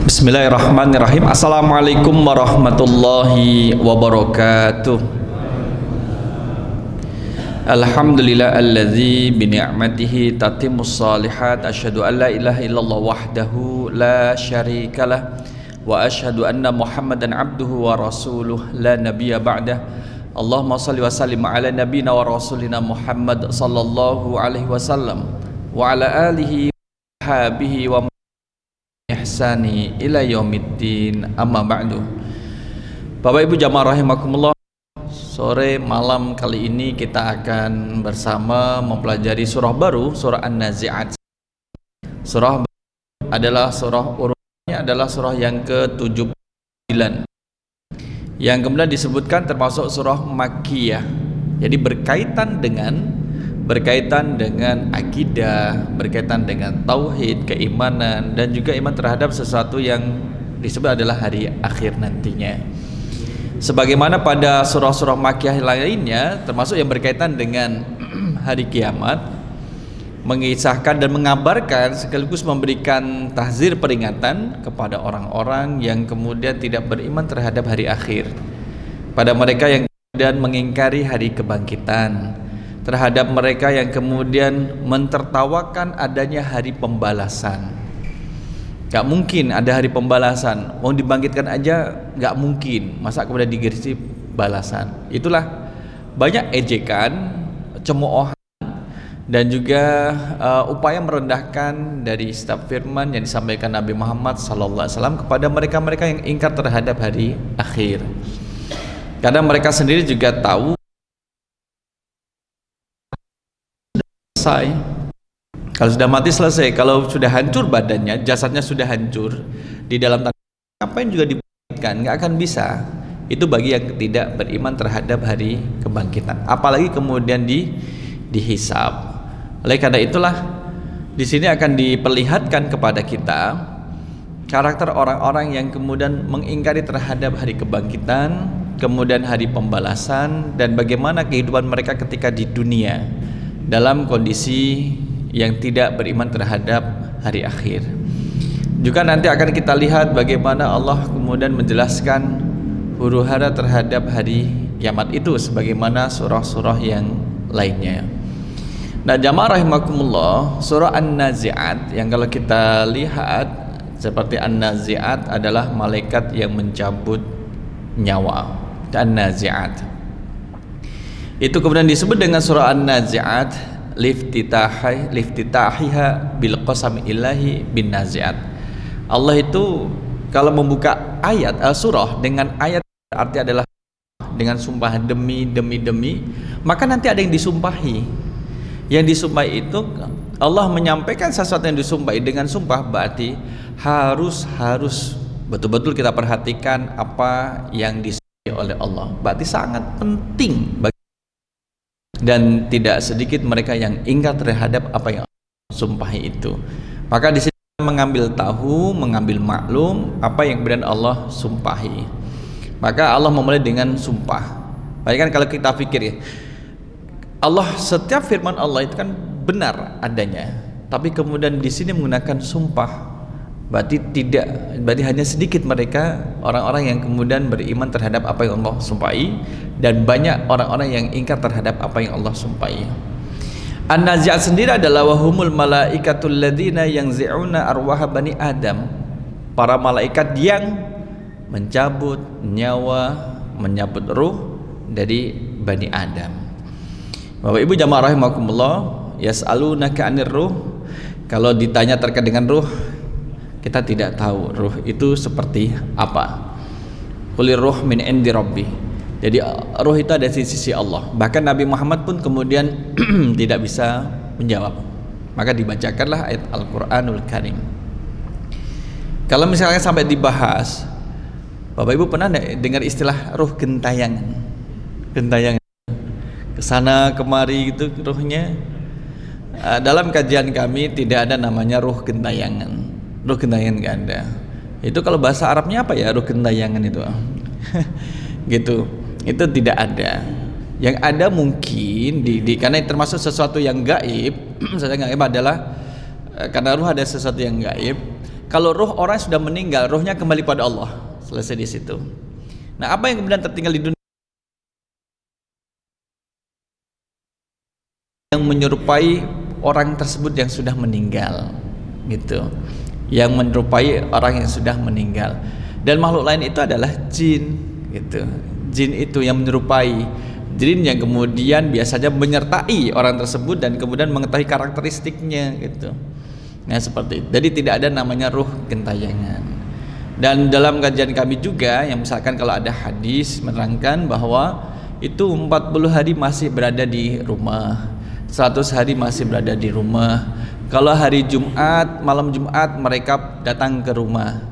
Bismillahirrahmanirrahim. Assalamualaikum warahmatullahi wabarakatuh. Alhamdulillah alladzi bi ni'matihi tatimmus shalihat. Asyhadu an la ilaha illallah wahdahu la syarikalah wa asyhadu anna Muhammadan abduhu wa rasuluh la nabiyya ba'dah. Allahumma shalli wa sallim ala nabiyyina wa rasulina Muhammad sallallahu alaihi wasallam wa ala alihi wa sahbihi wa ihsani ila yaumiddin, amma ba'du. Bapak Ibu jamaah rahimakumullah, sore malam kali ini kita akan bersama mempelajari surah baru, surah An-Nazi'at. Surah adalah urutnya adalah surah yang ke-79 yang kemudian disebutkan termasuk surah Makkiyah. Jadi berkaitan dengan akidah, berkaitan dengan tauhid, keimanan, dan juga iman terhadap sesuatu yang disebut adalah hari akhir nantinya. Sebagaimana pada surah-surah Makkiyah lainnya, termasuk yang berkaitan dengan hari kiamat, mengisahkan dan mengabarkan sekaligus memberikan tahzir, peringatan kepada orang-orang yang kemudian tidak beriman terhadap hari akhir, pada mereka yang kemudian mengingkari hari kebangkitan, terhadap mereka yang kemudian mentertawakan adanya hari pembalasan. Gak mungkin ada hari pembalasan, mau dibangkitkan aja gak mungkin, masa kemudian digerisi balasan. Itulah banyak ejekan, cemoohan, dan juga upaya merendahkan dari setiap firman yang disampaikan Nabi Muhammad SAW kepada mereka-mereka yang ingkar terhadap hari akhir. Karena mereka sendiri juga tahu selesai. Kalau sudah mati selesai. Kalau sudah hancur badannya, jasadnya sudah hancur di dalam tanah, ngapain juga dibangkitkan? Nggak akan bisa. Itu bagi yang tidak beriman terhadap hari kebangkitan. Apalagi kemudian dihisab. Oleh karena itulah di sini akan diperlihatkan kepada kita karakter orang-orang yang kemudian mengingkari terhadap hari kebangkitan, kemudian hari pembalasan, dan bagaimana kehidupan mereka ketika di dunia dalam kondisi yang tidak beriman terhadap hari akhir. Juga nanti akan kita lihat bagaimana Allah kemudian menjelaskan huru-hara terhadap hari kiamat itu sebagaimana surah-surah yang lainnya. Nah, jamaah rahimakumullah, surah An-Nazi'at yang kalau kita lihat seperti An-Nazi'at adalah malaikat yang mencabut nyawa. An-Nazi'at itu kemudian disebut dengan surah An-Nazi'at liftitahiha bil qasam ilahi bin nazi'at. Allah itu kalau membuka ayat surah dengan ayat arti adalah dengan sumpah demi, maka nanti ada yang disumpahi. Yang disumpahi itu Allah menyampaikan sesuatu yang disumpahi dengan sumpah, berarti harus betul-betul kita perhatikan apa yang disumpahi oleh Allah. Berarti sangat penting bagi, dan tidak sedikit mereka yang ingkar terhadap apa yang Allah sumpahi itu. Maka di sini mengambil tahu, mengambil maklum apa yang kemudian Allah sumpahi. Maka Allah memulai dengan sumpah. Bayangkan kalau kita pikir ya, Allah, setiap firman Allah itu kan benar adanya, tapi kemudian di sini menggunakan sumpah. Berarti hanya sedikit mereka orang-orang yang kemudian beriman terhadap apa yang Allah sumpahi, dan banyak orang-orang yang ingkar terhadap apa yang Allah sumpahi. An-Nazi'at sendiri adalah wahumul malaikatul ladzina yanzi'una arwaha bani Adam, para malaikat yang mencabut nyawa, mencabut ruh dari Bani Adam. Bapak Ibu jamaah rahimakumullah, yas'alunaka 'anir ruh, kalau ditanya terkait dengan ruh, kita tidak tahu ruh itu seperti apa. Qulir ruh min indi rabbi. Jadi ruh itu ada di sisi Allah. Bahkan Nabi Muhammad pun kemudian tidak bisa menjawab. Maka dibacakanlah ayat Al-Qur'anul Karim. Kalau misalnya sampai dibahas, Bapak Ibu pernah dengar istilah ruh gentayangan? Gentayangan kesana kemari gitu ruhnya. Dalam kajian kami tidak ada namanya ruh gentayangan. Ruh gentayangan nggak ada. Itu kalau bahasa Arabnya apa ya ruh gentayangan itu? Gitu. Itu tidak ada. Yang ada mungkin karena termasuk sesuatu yang gaib. Sesuatu yang gaib adalah karena ruh ada sesuatu yang gaib. Kalau roh orang sudah meninggal, rohnya kembali pada Allah. Selesai di situ. Nah, apa yang kemudian tertinggal di dunia yang menyerupai orang tersebut yang sudah meninggal, gitu. Yang menyerupai orang yang sudah meninggal. Dan makhluk lain itu adalah jin, gitu. Jin itu yang menyerupai, jin yang kemudian biasanya menyertai orang tersebut dan kemudian mengetahui karakteristiknya, gitu. Nah, seperti itu. Jadi tidak ada namanya ruh gentayangan. Dan dalam kajian kami juga, yang misalkan kalau ada hadis menerangkan bahwa itu 40 hari masih berada di rumah, 100 hari masih berada di rumah. Kalau hari Jumat, malam Jumat mereka datang ke rumah.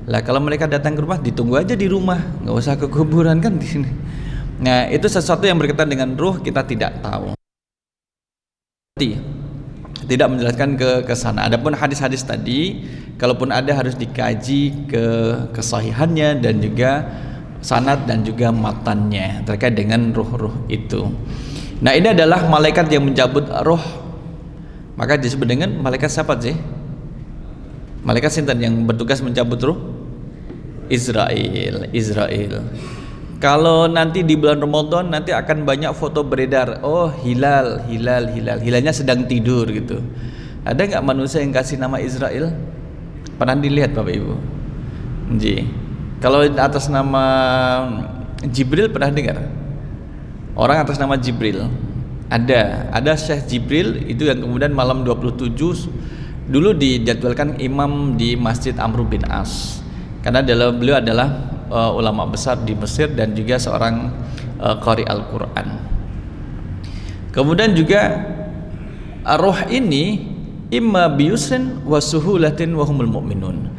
Lah kalau mereka datang ke rumah, ditunggu aja di rumah, nggak usah ke kuburan kan di sini. Nah, itu sesuatu yang berkaitan dengan ruh, kita tidak tahu. Tidak menjelaskan ke sana. Adapun hadis-hadis tadi, kalaupun ada harus dikaji ke kesahihannya dan juga sanad dan juga matannya terkait dengan ruh-ruh itu. Nah, ini adalah malaikat yang mencabut ruh. Maka disebut dengan malaikat siapa sih? Malaikat sinten yang bertugas mencabut ruh? Israel. Kalau nanti di bulan Ramadan nanti akan banyak foto beredar. Oh, hilalnya sedang tidur gitu. Ada nggak manusia yang kasih nama Israel? Pernah dilihat Bapak Ibu? Nji. Kalau atas nama Jibril pernah dengar? Orang atas nama Jibril. Ada Syekh Jibril itu yang kemudian malam 27 dulu dijadwalkan imam di Masjid Amr bin As. Karena beliau adalah ulama besar di Mesir dan juga seorang qari Al-Quran. Kemudian juga roh ini imma biyusrin wa suhulatin wa humul mu'minun.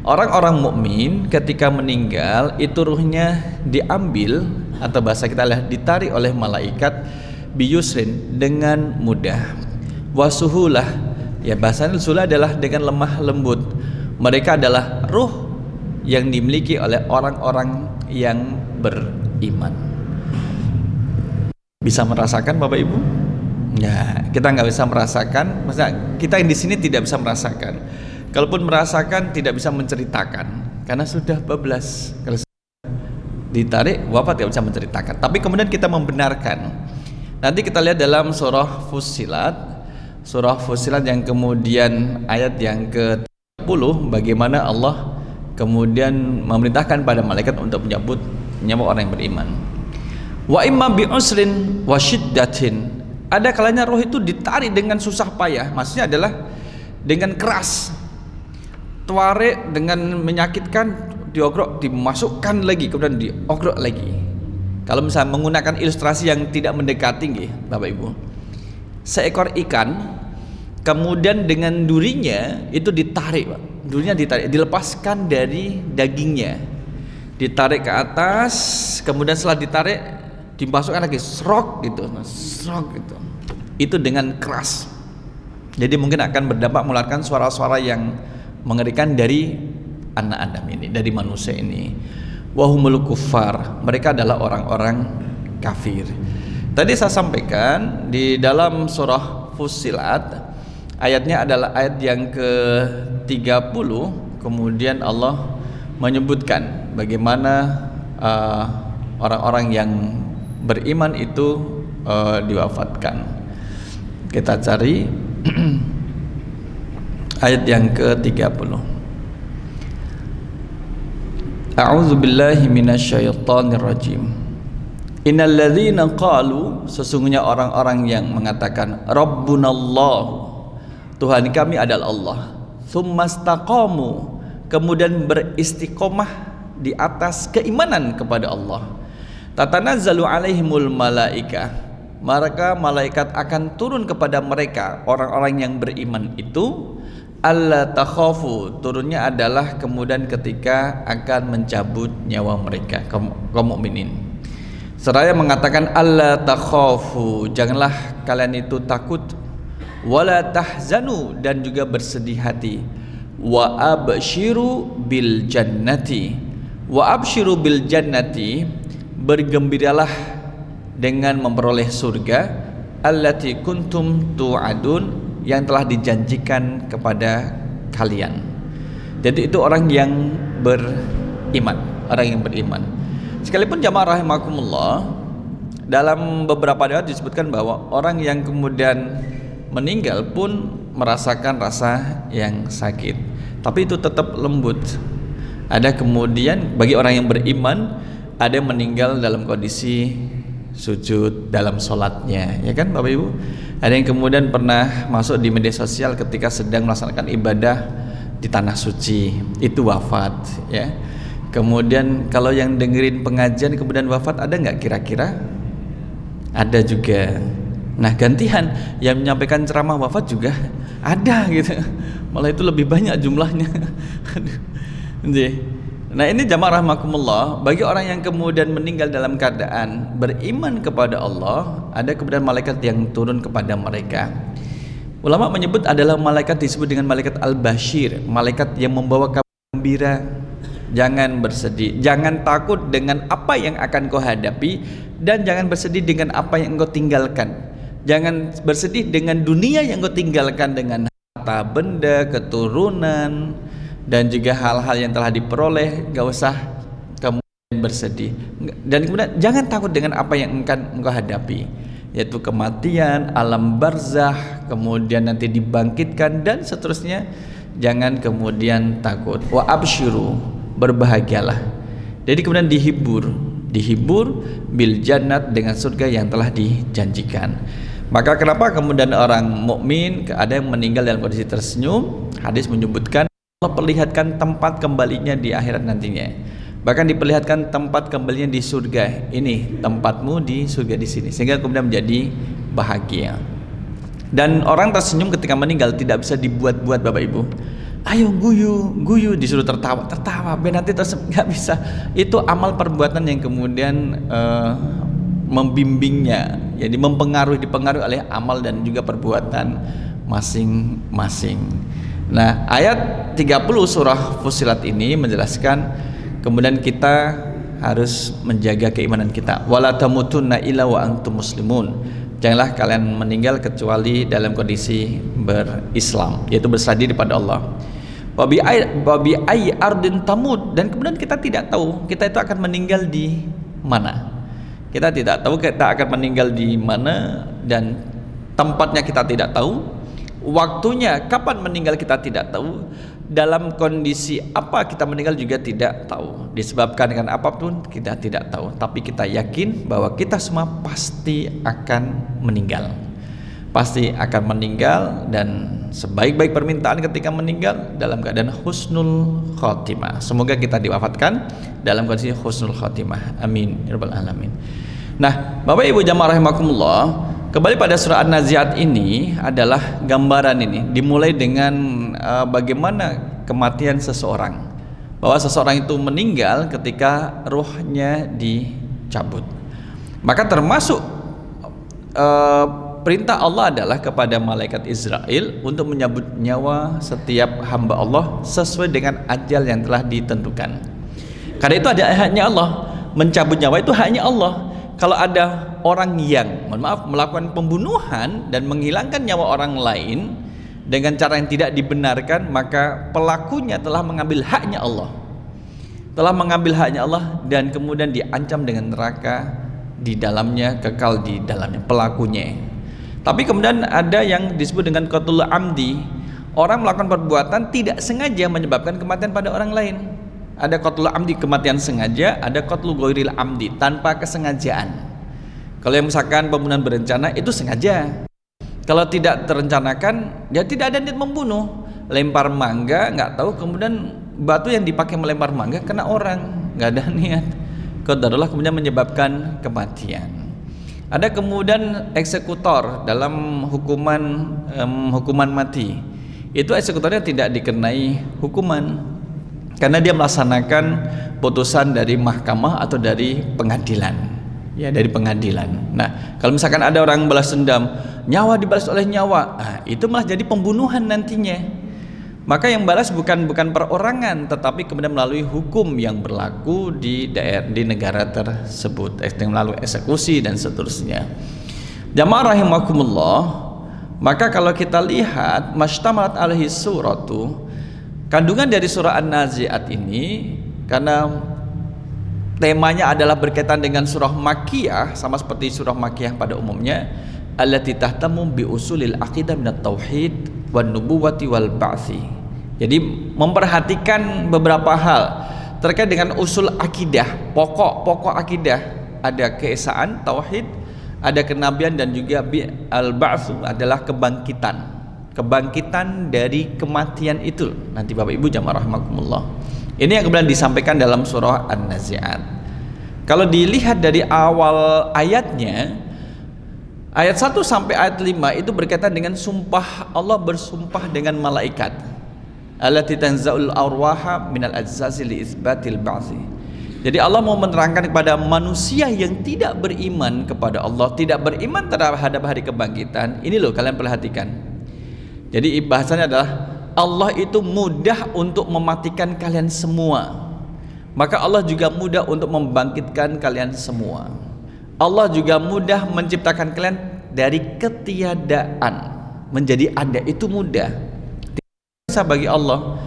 Orang-orang mukmin ketika meninggal itu ruhnya diambil atau bahasa kita adalah ditarik oleh malaikat biyusrin dengan mudah. Wa suhulah, ya bahasanya suhulah adalah dengan lemah lembut. Mereka adalah ruh yang dimiliki oleh orang-orang yang beriman. Bisa merasakan Bapak Ibu? Ya, kita nggak bisa merasakan. Maksudnya kita yang di sini tidak bisa merasakan. Kalaupun merasakan tidak bisa menceritakan karena sudah bablas. Kalau ditarik wafat tidak bisa menceritakan. Tapi kemudian kita membenarkan. Nanti kita lihat dalam surah Fussilat yang kemudian ayat yang ke-10 bagaimana Allah kemudian memerintahkan pada malaikat untuk menyambut nyawa orang yang beriman. Wa imma bi usrin wa syiddatin. Ada kalanya roh itu ditarik dengan susah payah, maksudnya adalah dengan keras. Tarik dengan menyakitkan, diogrok, dimasukkan lagi, kemudian diogrok lagi. Kalau misalnya menggunakan ilustrasi yang tidak mendekati nggih, Bapak Ibu. Seekor ikan kemudian dengan durinya itu ditarik, Pak. Durinya ditarik, dilepaskan dari dagingnya, ditarik ke atas, kemudian setelah ditarik dimasukkan lagi, serok gitu. Itu dengan keras. Jadi mungkin akan berdampak mengeluarkan suara-suara yang mengerikan dari anak Adam ini, dari manusia ini. Wahumul kuffar, mereka adalah orang-orang kafir. Tadi saya sampaikan di dalam surah Fussilat, ayatnya adalah ayat yang ke-30. Kemudian Allah menyebutkan bagaimana orang-orang yang beriman itu diwafatkan. Kita cari ayat yang ke-30. A'udzu billahi minasyaitonir rajim. Innal ladzina qalu, sesungguhnya orang-orang yang mengatakan Rabbunallah, Tuhan kami adalah Allah, tsumastaqamu, kemudian beristiqomah di atas keimanan kepada Allah, tatanazzalu alaihimul malaikah, maka malaikat akan turun kepada mereka orang-orang yang beriman itu, alla takhafu, turunnya adalah kemudian ketika akan mencabut nyawa mereka kaum mukminin. Seraya mengatakan alla takhafu, janganlah kalian itu takut, wala tahzanu, dan juga bersedih hati, wa abshiru bil jannati, wa abshiru bil jannati, bergembiralah dengan memperoleh surga, allati kuntum tu'adun, yang telah dijanjikan kepada kalian. Jadi itu orang yang beriman, orang yang beriman. Sekalipun jamaah rahimakumullah, dalam beberapa riwayat disebutkan bahwa orang yang kemudian meninggal pun merasakan rasa yang sakit, tapi itu tetap lembut. Ada kemudian bagi orang yang beriman, ada yang meninggal dalam kondisi sujud dalam sholatnya, ya kan Bapak Ibu. Ada yang kemudian pernah masuk di media sosial ketika sedang melaksanakan ibadah di tanah suci, itu wafat, ya. Kemudian kalau yang dengerin pengajian kemudian wafat, ada nggak kira-kira? Ada juga. Nah gantian yang menyampaikan ceramah wafat juga ada gitu, malah itu lebih banyak jumlahnya. Nah ini jamaah rahmakumullah, bagi orang yang kemudian meninggal dalam keadaan beriman kepada Allah, ada kemudian malaikat yang turun kepada mereka. Ulama menyebut adalah malaikat disebut dengan malaikat al-bashir, malaikat yang membawa kabar gembira. Jangan bersedih, jangan takut dengan apa yang akan kau hadapi, dan jangan bersedih dengan apa yang engkau tinggalkan. Jangan bersedih dengan dunia yang engkau tinggalkan, dengan harta benda, keturunan, dan juga hal-hal yang telah diperoleh. Gak usah kemudian bersedih. Dan kemudian jangan takut dengan apa yang akan engkau hadapi, yaitu kematian, alam barzah, kemudian nanti dibangkitkan dan seterusnya. Jangan kemudian takut. Wa absyiru, berbahagialah. Jadi kemudian dihibur bil jannat, dengan surga yang telah dijanjikan. Maka kenapa kemudian orang mukmin ada yang meninggal dalam kondisi tersenyum? Hadis menyebutkan Allah perlihatkan tempat kembalinya di akhirat nantinya. Bahkan diperlihatkan tempat kembalinya di surga. Ini tempatmu di surga di sini, sehingga kemudian menjadi bahagia. Dan orang tersenyum ketika meninggal tidak bisa dibuat-buat Bapak Ibu. Ayo guyu, disuruh tertawa, biar nanti nggak bisa. Itu amal perbuatan yang kemudian membimbingnya, jadi dipengaruhi oleh amal dan juga perbuatan masing-masing. Nah, ayat 30 surah Fussilat ini menjelaskan kemudian kita harus menjaga keimanan kita. Wala tamutunna illa wa antum muslimun. Janganlah kalian meninggal kecuali dalam kondisi berislam, yaitu berserah pada Allah. Wabi ay ardin tamud, dan kemudian kita tidak tahu kita itu akan meninggal di mana. Kita tidak tahu kita akan meninggal di mana, dan tempatnya kita tidak tahu, waktunya kapan meninggal kita tidak tahu, dalam kondisi apa kita meninggal juga tidak tahu, disebabkan dengan apapun kita tidak tahu. Tapi kita yakin bahwa kita semua pasti akan meninggal, dan sebaik-baik permintaan ketika meninggal dalam keadaan husnul khotimah. Semoga kita diwafatkan dalam kondisi husnul khotimah, amin ya rabbal alamin. Nah Bapak Ibu jamaah rahimakumullah, kembali pada surah An-Nazi'at ini adalah gambaran ini, dimulai dengan bagaimana kematian seseorang, bahwa seseorang itu meninggal ketika ruhnya dicabut. Maka termasuk perintah Allah adalah kepada malaikat Israel untuk menyabut nyawa setiap hamba Allah sesuai dengan ajal yang telah ditentukan. Karena itu ada haknya Allah, mencabut nyawa itu haknya Allah. Kalau ada orang yang melakukan pembunuhan dan menghilangkan nyawa orang lain dengan cara yang tidak dibenarkan, maka pelakunya telah mengambil haknya Allah, dan kemudian diancam dengan neraka di dalamnya, kekal di dalamnya pelakunya. Tapi kemudian ada yang disebut dengan qatlul amdi, orang melakukan perbuatan tidak sengaja menyebabkan kematian pada orang lain. Ada qatlul amdi, kematian sengaja, ada qatlul ghairil amdi, tanpa kesengajaan. Kalau yang misalkan pembunuhan berencana itu sengaja. Kalau tidak terencanakan, ya tidak ada niat membunuh. Lempar mangga nggak tahu, kemudian batu yang dipakai melempar mangga kena orang, nggak ada niat. Qadarullah kemudian menyebabkan kematian. Ada kemudian eksekutor dalam hukuman mati. Itu eksekutornya tidak dikenai hukuman karena dia melaksanakan putusan dari mahkamah atau dari pengadilan. Ya, dari pengadilan. Nah, kalau misalkan ada orang balas dendam, nyawa dibalas oleh nyawa, nah, itu malah jadi pembunuhan nantinya. Maka yang balas bukan perorangan, tetapi kemudian melalui hukum yang berlaku di negara tersebut, melalui eksekusi dan seterusnya. Jamaah rahimakumullah, maka kalau kita lihat mashtamalat alaihi suratu, Kandungan dari surah An-Nazi'at ini, karena temanya adalah berkaitan dengan surah Makkiyah, sama seperti surah Makkiyah pada umumnya, allati tahtamu bi usulil aqidah minat tauhid wan nubuwati wal ba'thi. Jadi memperhatikan beberapa hal terkait dengan usul akidah, pokok-pokok akidah. Ada keesaan tauhid, ada kenabian, dan juga al-ba'tsu adalah kebangkitan dari kematian itu. Nanti Bapak Ibu jamaah rahimakumullah. Ini yang kemudian disampaikan dalam surah An-Nazi'at. Kalau dilihat dari awal ayatnya, ayat 1 sampai ayat 5 itu berkaitan dengan sumpah. Allah bersumpah dengan malaikat. Allati tanza'ul arwaha minal ajzazi li isbatil ba'thi. Jadi Allah mau menerangkan kepada manusia yang tidak beriman kepada Allah, tidak beriman terhadap hari kebangkitan. Ini loh, kalian perhatikan. Jadi bahasanya adalah Allah itu mudah untuk mematikan kalian semua, maka Allah juga mudah untuk membangkitkan kalian semua. Allah juga mudah menciptakan kalian dari ketiadaan menjadi ada, itu mudah. Tidak bisa bagi Allah,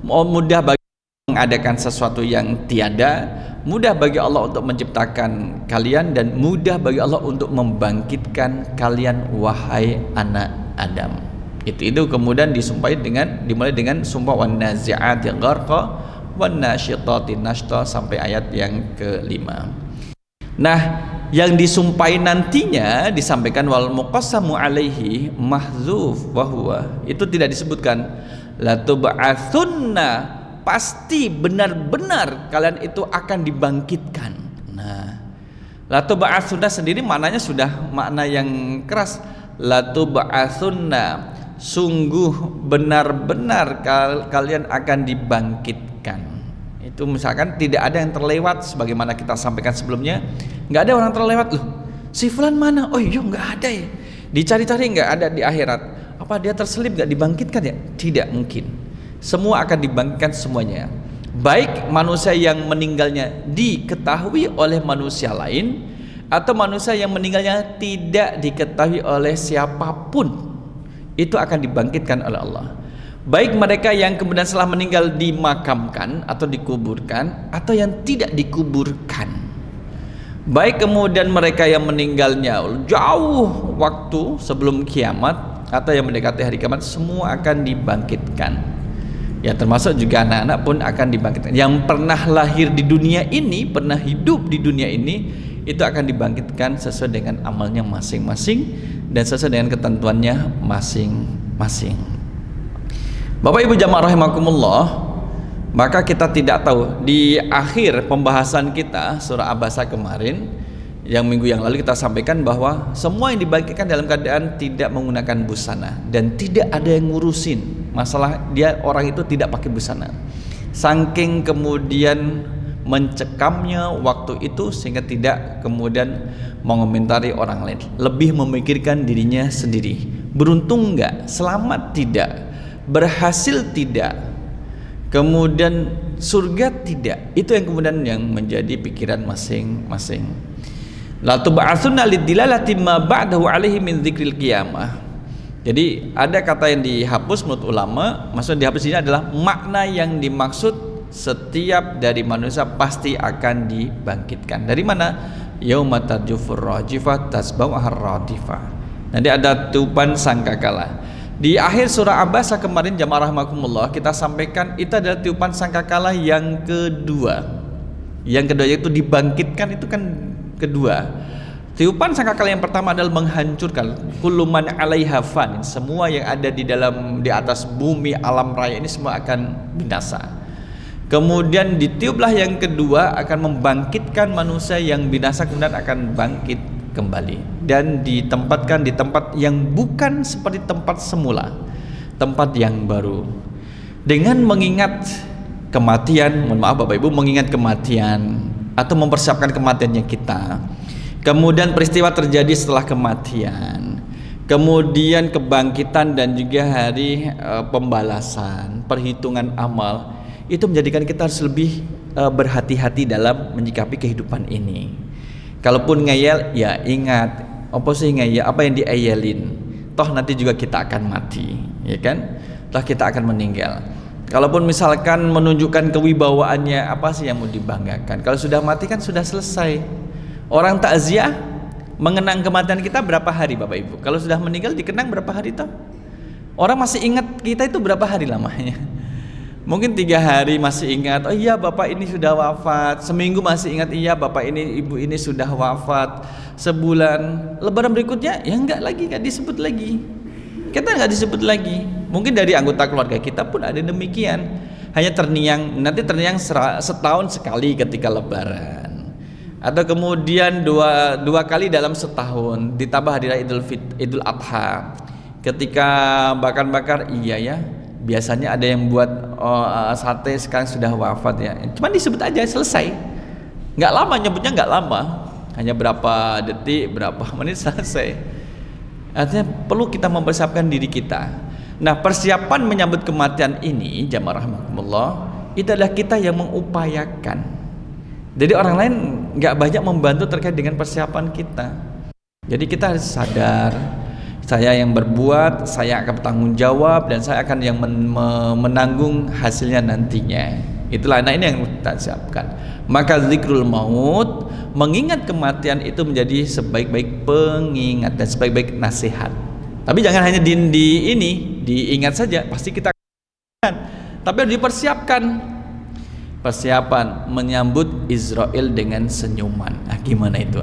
mudah bagi mengadakan sesuatu yang tiada, mudah bagi Allah untuk menciptakan kalian, dan mudah bagi Allah untuk membangkitkan kalian wahai anak Adam. Itu kemudian dimulai dengan sumpah wan nazi'ati gharqa wan nasyitati nashta sampai ayat yang ke-5. Nah, yang disumpahi nantinya disampaikan wal muqassamu alaihi mahdzuf wa huwa. Itu tidak disebutkan. La tub'atsunna, pasti benar-benar kalian itu akan dibangkitkan. Nah, la tub'atsunna sendiri maknanya sudah makna yang keras. La tub'atsunna, sungguh benar-benar kalian akan dibangkitkan. Itu misalkan tidak ada yang terlewat, sebagaimana kita sampaikan sebelumnya, nggak ada orang terlewat. Loh, si fulan mana? Oh iya, nggak ada ya, dicari-cari nggak ada di akhirat. Apa dia terselip nggak dibangkitkan ya? Tidak mungkin. Semua akan dibangkitkan semuanya, baik manusia yang meninggalnya diketahui oleh manusia lain, atau manusia yang meninggalnya tidak diketahui oleh siapapun, itu akan dibangkitkan oleh Allah. Baik mereka yang kemudian setelah meninggal dimakamkan atau dikuburkan, atau yang tidak dikuburkan. Baik kemudian mereka yang meninggalnya jauh waktu sebelum kiamat, atau yang mendekati hari kiamat, semua akan dibangkitkan. Ya, termasuk juga anak-anak pun akan dibangkitkan. Yang pernah lahir di dunia ini, pernah hidup di dunia ini, itu akan dibangkitkan sesuai dengan amalnya masing-masing dan sesuai dengan ketentuannya masing-masing. Bapak Ibu jamaah rahimakumullah, maka kita tidak tahu di akhir pembahasan kita surah Abasa kemarin, yang minggu yang lalu kita sampaikan bahwa semua yang dibangkitkan dalam keadaan tidak menggunakan busana, dan tidak ada yang ngurusin masalah dia orang itu tidak pakai busana. Saking kemudian mencekamnya waktu itu, sehingga tidak kemudian mengomentari orang lain, lebih memikirkan dirinya sendiri. Beruntung enggak, selamat tidak, berhasil tidak, kemudian surga tidak. Itu yang kemudian yang menjadi pikiran masing-masing. La tub'atsunna lidilalati ma ba'dahu alaihi min dzikril qiyamah. Jadi ada kata yang dihapus menurut ulama, maksudnya dihapus ini adalah makna yang dimaksud setiap dari manusia pasti akan dibangkitkan. Dari mana? Yauma tarjufur rajifah tasbauhar radifah. Nanti ada tiupan sangkakala. Di akhir surah Abasa kemarin jamaah rahimakumullah kita sampaikan itu adalah tiupan sangkakala yang kedua. Yang kedua yaitu dibangkitkan, itu kan kedua. Tiupan sangkakala yang pertama adalah menghancurkan kullu man 'alaiha fan. Semua yang ada di atas bumi alam raya ini semua akan binasa. Kemudian ditiuplah yang kedua akan membangkitkan manusia yang binasa, kemudian akan bangkit kembali dan ditempatkan di tempat yang bukan seperti tempat semula, tempat yang baru. Dengan mengingat kematian, mohon maaf Bapak Ibu, mengingat kematian atau mempersiapkan kematiannya kita. Kemudian peristiwa terjadi setelah kematian, kemudian kebangkitan dan juga hari pembalasan, perhitungan amal. Itu menjadikan kita harus lebih berhati-hati dalam menyikapi kehidupan ini. Kalaupun ngeyel, ya ingat, apa sih ngeyel, apa yang dieyelin, toh nanti juga kita akan mati, ya kan? Toh kita akan meninggal. Kalaupun misalkan menunjukkan kewibawaannya, apa sih yang mau dibanggakan? Kalau sudah mati kan sudah selesai. Orang takziah mengenang kematian kita berapa hari Bapak Ibu? Kalau sudah meninggal dikenang berapa hari toh? Orang masih ingat kita itu berapa hari lamanya? Mungkin 3 hari masih ingat, oh iya bapak ini sudah wafat. Seminggu masih ingat, iya bapak ini, ibu ini sudah wafat. Sebulan, lebaran berikutnya ya enggak lagi, enggak disebut lagi. Kita enggak disebut lagi. Mungkin dari anggota keluarga kita pun ada demikian. Hanya nanti terniang setahun sekali ketika lebaran. Atau kemudian dua kali dalam setahun, ditambah hari raya Idul Adha. Ketika bakar-bakar, iya ya, biasanya ada yang buat sate, sekarang sudah wafat ya. Cuma disebut aja, selesai. Nggak lama, nyebutnya nggak lama, hanya berapa detik, berapa menit, selesai. Artinya perlu kita mempersiapkan diri kita. Nah, persiapan menyambut kematian ini, jamaah rahimakumullah, itu adalah kita yang mengupayakan. Jadi orang lain nggak banyak membantu terkait dengan persiapan kita. Jadi kita harus sadar, saya yang berbuat, saya akan bertanggung jawab, dan saya akan yang menanggung hasilnya nantinya. Itulah, nah ini yang kita siapkan. Maka zikrul maut, mengingat kematian itu menjadi sebaik-baik pengingat dan sebaik-baik nasihat. Tapi jangan hanya diingat saja, pasti kita akan, tapi harus dipersiapkan. Persiapan menyambut Israel dengan senyuman. Nah, gimana itu?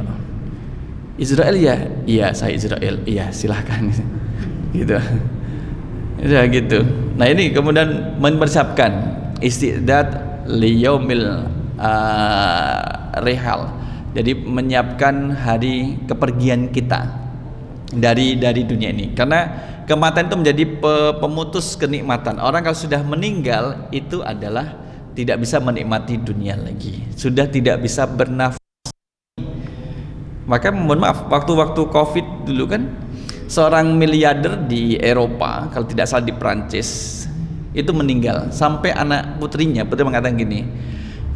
Israel ya? Iya, saya Israel. Iya, silahkan. Gitu. Ya gitu. Nah, ini kemudian mempersiapkan istidad liyaumil rihal. Jadi menyiapkan hari kepergian kita dari dunia ini. Karena kematian itu menjadi pemutus kenikmatan. Orang kalau sudah meninggal itu adalah tidak bisa menikmati dunia lagi. Sudah tidak bisa bernafas. Maka mohon maaf, waktu-waktu Covid dulu kan, seorang miliarder di Eropa, kalau tidak salah di Prancis, itu meninggal. Sampai anak putrinya mengatakan gini,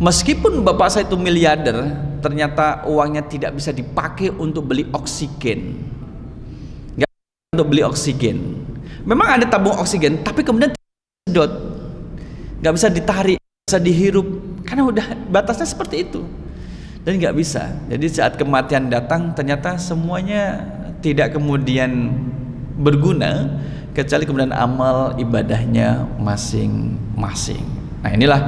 meskipun bapak saya itu miliarder, ternyata uangnya tidak bisa dipakai untuk beli oksigen. Nggak untuk beli oksigen. Memang ada tabung oksigen, tapi kemudian sedot, nggak bisa ditarik, bisa dihirup, karena udah batasnya seperti itu. Dan nggak bisa. Jadi saat kematian datang, ternyata semuanya tidak kemudian berguna, kecuali kemudian amal ibadahnya masing-masing. Nah, inilah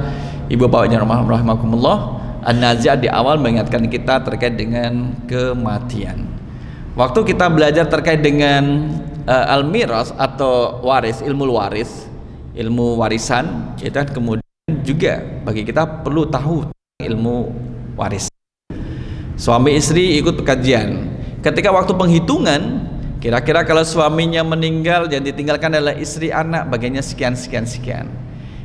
ibu bapaknya rahimakumullah, An-Nazi'at di awal mengingatkan kita terkait dengan kematian. Waktu kita belajar terkait dengan al-miras atau waris, ilmu warisan, itu kan kemudian juga bagi kita perlu tahu ilmu waris. Suami istri ikut kajian. Ketika waktu penghitungan, kira-kira kalau suaminya meninggal yang ditinggalkan adalah istri, anak, bagiannya sekian.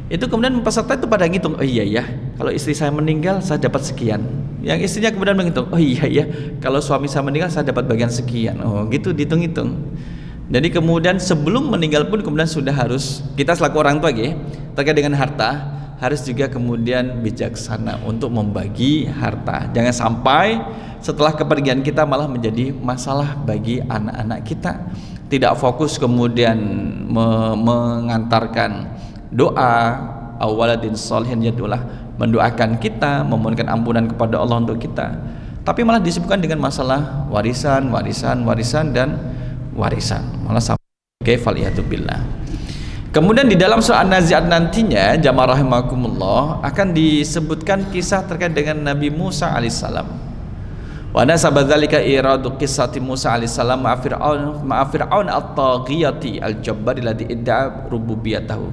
Itu kemudian peserta itu pada ngitung, oh iya ya, kalau istri saya meninggal saya dapat sekian. Yang istrinya kemudian menghitung, oh iya ya, kalau suami saya meninggal saya dapat bagian sekian. Oh gitu, dihitung-hitung. Jadi kemudian sebelum meninggal pun kemudian sudah harus kita selaku orang tua terkait dengan harta, harus juga kemudian bijaksana untuk membagi harta. Jangan sampai setelah kepergian kita malah menjadi masalah bagi anak-anak kita. Tidak fokus kemudian mengantarkan doa awaladin sholihin yadullah, mendoakan kita, memohonkan ampunan kepada Allah untuk kita, tapi malah disibukkan dengan masalah warisan dan warisan. Malah sampai kefaliyatubillah. Kemudian di dalam surah An-Nazi'at nantinya, jamaah rahimakumullah, akan disebutkan kisah terkait dengan Nabi Musa alaihissalam. Wa nasaba dzalika iradu qissati Musa alaihissalam ma'a Fir'aun at-taghiyati al-jabbar alladhi idda'a rububiyatahu.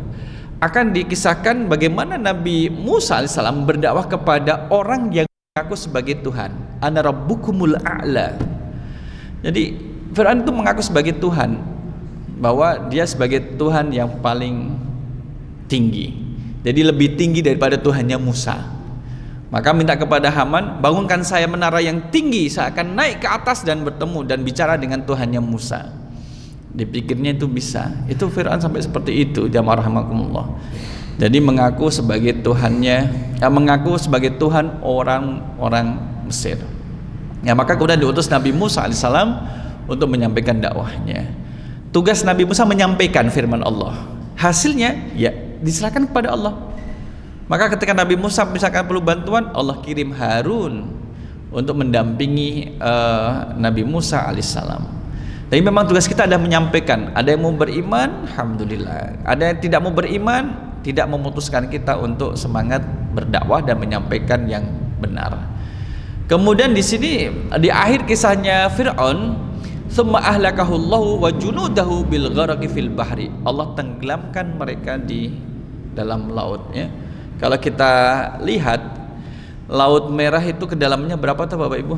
Akan dikisahkan bagaimana Nabi Musa alaihissalam berdakwah kepada orang yang mengaku sebagai Tuhan. Ana rabbukumul a'la. Jadi Fir'aun itu mengaku sebagai Tuhan, bahwa dia sebagai Tuhan yang paling tinggi, jadi lebih tinggi daripada Tuhannya Musa. Maka minta kepada Haman, bangunkan saya menara yang tinggi, saya akan naik ke atas dan bertemu dan bicara dengan Tuhannya Musa. Dipikirnya itu bisa. Itu Fir'aun sampai seperti itu, jamaah rahimakumullah. Jadi mengaku sebagai Tuhannya, mengaku sebagai Tuhan orang-orang Mesir. Ya, maka kemudian diutus Nabi Musa alaihissalam untuk menyampaikan dakwahnya. Tugas Nabi Musa menyampaikan firman Allah. Hasilnya ya diserahkan kepada Allah. Maka ketika Nabi Musa misalkan perlu bantuan, Allah kirim Harun untuk mendampingi Nabi Musa alaihissalam. Tapi memang tugas kita adalah menyampaikan. Ada yang mau beriman, alhamdulillah. Ada yang tidak mau beriman, tidak memutuskan kita untuk semangat berdakwah dan menyampaikan yang benar. Kemudian di sini di akhir kisahnya Fir'aun, "Tsumma ahlakahullahu wa junudahu bil gharaqi fil bahri." Allah tenggelamkan mereka di dalam laut, ya. Kalau kita lihat Laut Merah itu kedalamannya berapa tuh Bapak Ibu?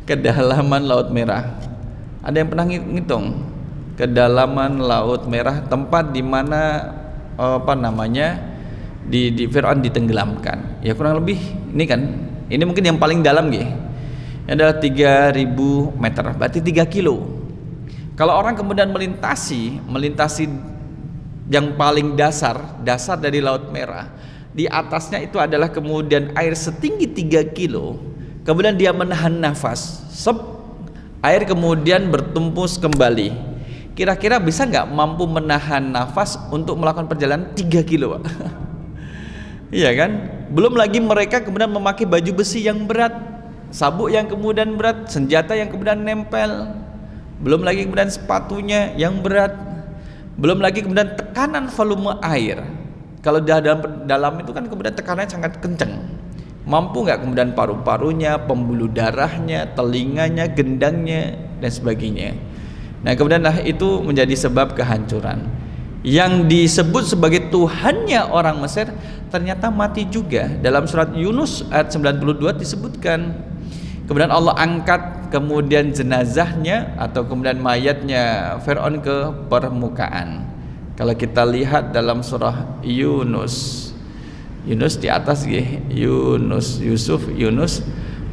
Kedalaman Laut Merah. Ada yang pernah ngitung? Kedalaman Laut Merah, tempat di mana di Fir'aun ditenggelamkan. Ya kurang lebih ini kan. Ini mungkin yang paling dalam nggih. Adalah 3000 meter, berarti 3 kilo. Kalau orang kemudian melintasi yang paling dasar dari Laut Merah, di atasnya itu adalah kemudian air setinggi 3 kilo. Kemudian dia menahan nafas, air kemudian bertumpus kembali. Kira-kira bisa nggak mampu menahan nafas untuk melakukan perjalanan 3 kilo, Pak? Iya kan? Belum lagi mereka kemudian memakai baju besi yang berat, sabuk yang kemudian berat, senjata yang kemudian nempel, belum lagi kemudian sepatunya yang berat, belum lagi kemudian tekanan volume air. Kalau dalam itu kan kemudian tekanannya sangat kencang. Mampu nggak kemudian paru-parunya, pembuluh darahnya, telinganya, gendangnya dan sebagainya. Nah kemudian itu menjadi sebab kehancuran. Yang disebut sebagai Tuhannya orang Mesir ternyata mati juga. Dalam surat Yunus ayat 92 disebutkan. Kemudian Allah angkat kemudian jenazahnya atau kemudian mayatnya Fir'aun ke permukaan. Kalau kita lihat dalam surah Yunus di atas Yunus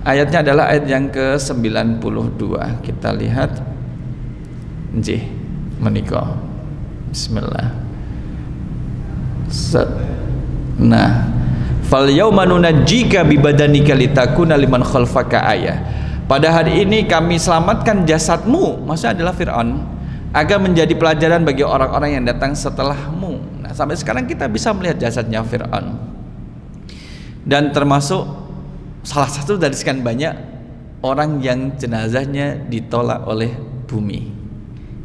ayatnya adalah ayat yang ke-92. Kita lihat nggih menika. Bismillah. Nah, fal yauma nunajjika bi badanika litakuna liman khalfaka ayah. Pada hari ini kami selamatkan jasadmu, maksudnya adalah Fir'aun, agar menjadi pelajaran bagi orang-orang yang datang setelahmu. Nah, sampai sekarang kita bisa melihat jasadnya Fir'aun. Dan termasuk salah satu dari sekian banyak orang yang jenazahnya ditolak oleh bumi.